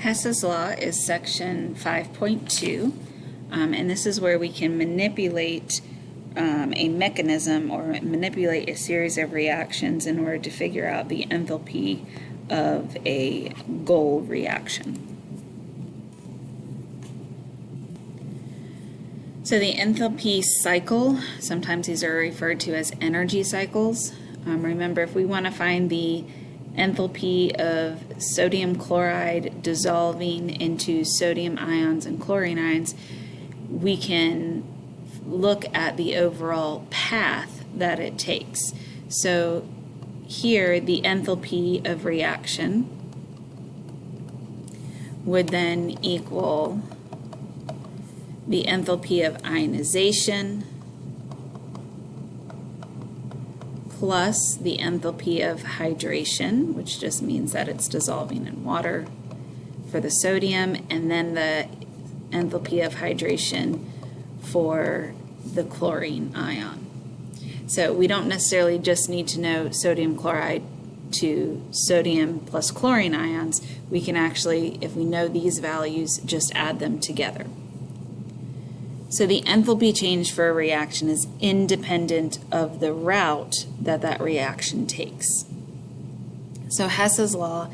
Hess's Law is section 5.2, and this is where we can manipulate a mechanism or manipulate a series of reactions in order to figure out the enthalpy of a goal reaction. So the enthalpy cycle, sometimes these are referred to as energy cycles. Remember, if we want to find the enthalpy of sodium chloride dissolving into sodium ions and chlorine ions, we can look at the overall path that it takes. So here, the enthalpy of reaction would then equal the enthalpy of ionization plus the enthalpy of hydration, which just means that it's dissolving in water for the sodium, and then the enthalpy of hydration for the chlorine ion. So we don't necessarily just need to know sodium chloride to sodium plus chlorine ions. We can actually, if we know these values, just add them together. So the enthalpy change for a reaction is independent of the route that that reaction takes. So Hess's Law,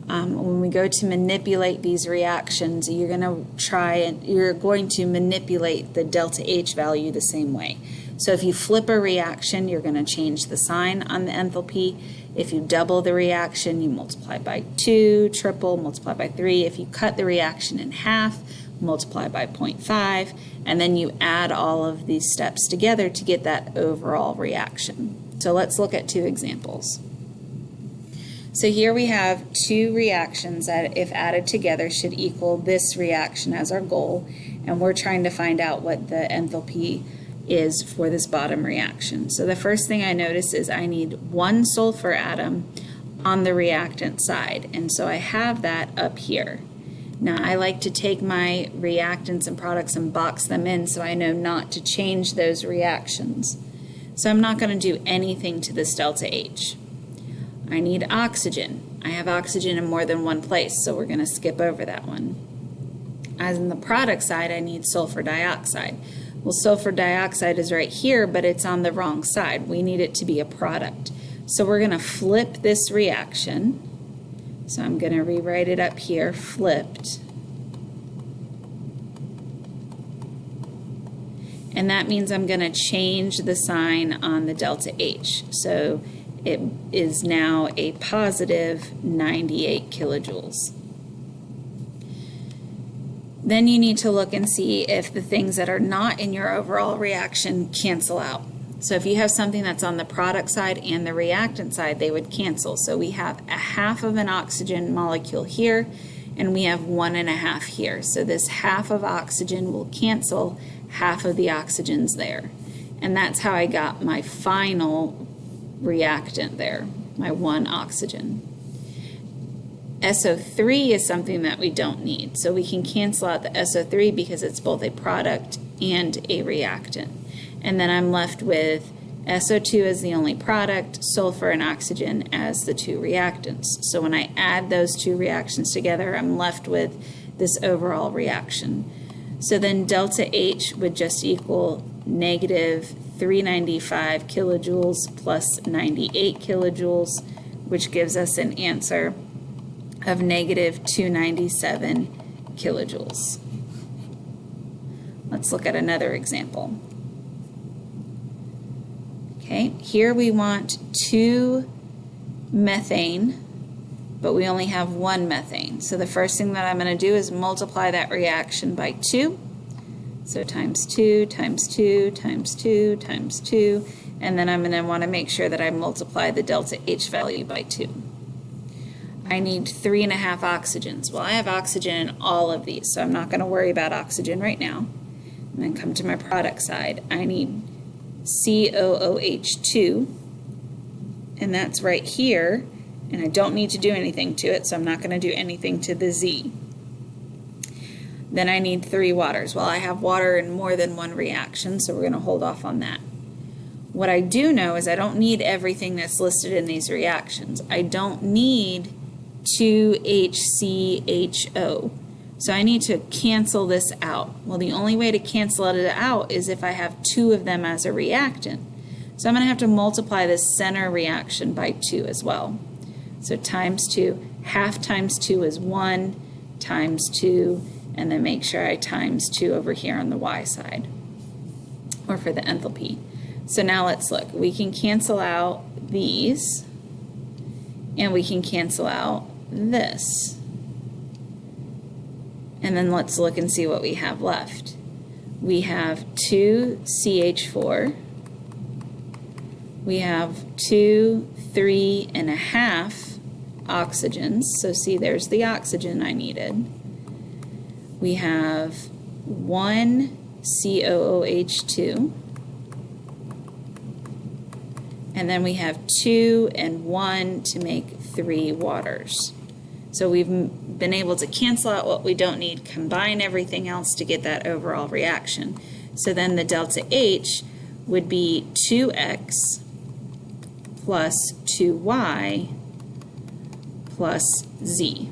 when we go to manipulate these reactions, you're going to manipulate the delta H value the same way. So if you flip a reaction, you're going to change the sign on the enthalpy. If you double the reaction, you multiply by 2, triple, multiply by 3. If you cut the reaction in half, multiply by 0.5, and then you add all of these steps together to get that overall reaction. So let's look at two examples. So here we have two reactions that, if added together, should equal this reaction as our goal, and we're trying to find out what the enthalpy is for this bottom reaction. So the first thing I notice is I need one sulfur atom on the reactant side, and so I have that up here. Now I like to take my reactants and products and box them in so I know not to change those reactions. So I'm not going to do anything to this delta H. I need oxygen. I have oxygen in more than one place, so we're going to skip over that one. As in the product side, I need sulfur dioxide. Well, sulfur dioxide is right here, but it's on the wrong side. We need it to be a product. So we're going to flip this reaction. So I'm going to rewrite it up here, flipped. And that means I'm going to change the sign on the delta H. So it is now a positive 98 kilojoules. Then you need to look and see if the things that are not in your overall reaction cancel out. So if you have something that's on the product side and the reactant side, they would cancel. So we have a half of an oxygen molecule here, and we have 1.5 here. So this half of oxygen will cancel half of the oxygens there. And that's how I got my final reactant there, my 1 oxygen. SO3 is something that we don't need. So we can cancel out the SO3 because it's both a product and a reactant. And then I'm left with SO2 as the only product, sulfur and oxygen as the two reactants. So when I add those two reactions together, I'm left with this overall reaction. So then delta H would just equal negative 395 kilojoules plus 98 kilojoules, which gives us an answer of negative 297 kilojoules. Let's look at another example. Okay, here we want 2 methane, but we only have 1 methane. So the first thing that I'm going to do is multiply that reaction by 2. So times 2, times 2, times 2, times 2, and then I'm going to want to make sure that I multiply the delta H value by 2. I need 3.5 oxygens. Well, I have oxygen in all of these, so I'm not going to worry about oxygen right now. And then come to my product side. I need COOH2, and that's right here, and I don't need to do anything to it, so I'm not going to do anything to the Z. Then I need 3 waters. Well, I have water in more than one reaction, so we're going to hold off on that. What I do know is I don't need everything that's listed in these reactions. I don't need 2HCHO. So I need to cancel this out. Well, the only way to cancel it out is if I have two of them as a reactant. So I'm going to have to multiply this center reaction by 2 as well. So times 2, half times 2 is 1, times 2, and then make sure I times 2 over here on the y side, or for the enthalpy. So now let's look. We can cancel out these, and we can cancel out this. And then let's look and see what we have left. We have 2CH4. We have 2, 3.5 oxygens. So see, there's the oxygen I needed. We have 1 COOH2. And then we have 2 and 1 to make 3 waters. So we've been able to cancel out what we don't need, combine everything else to get that overall reaction. So then the delta H would be 2x plus 2y plus z.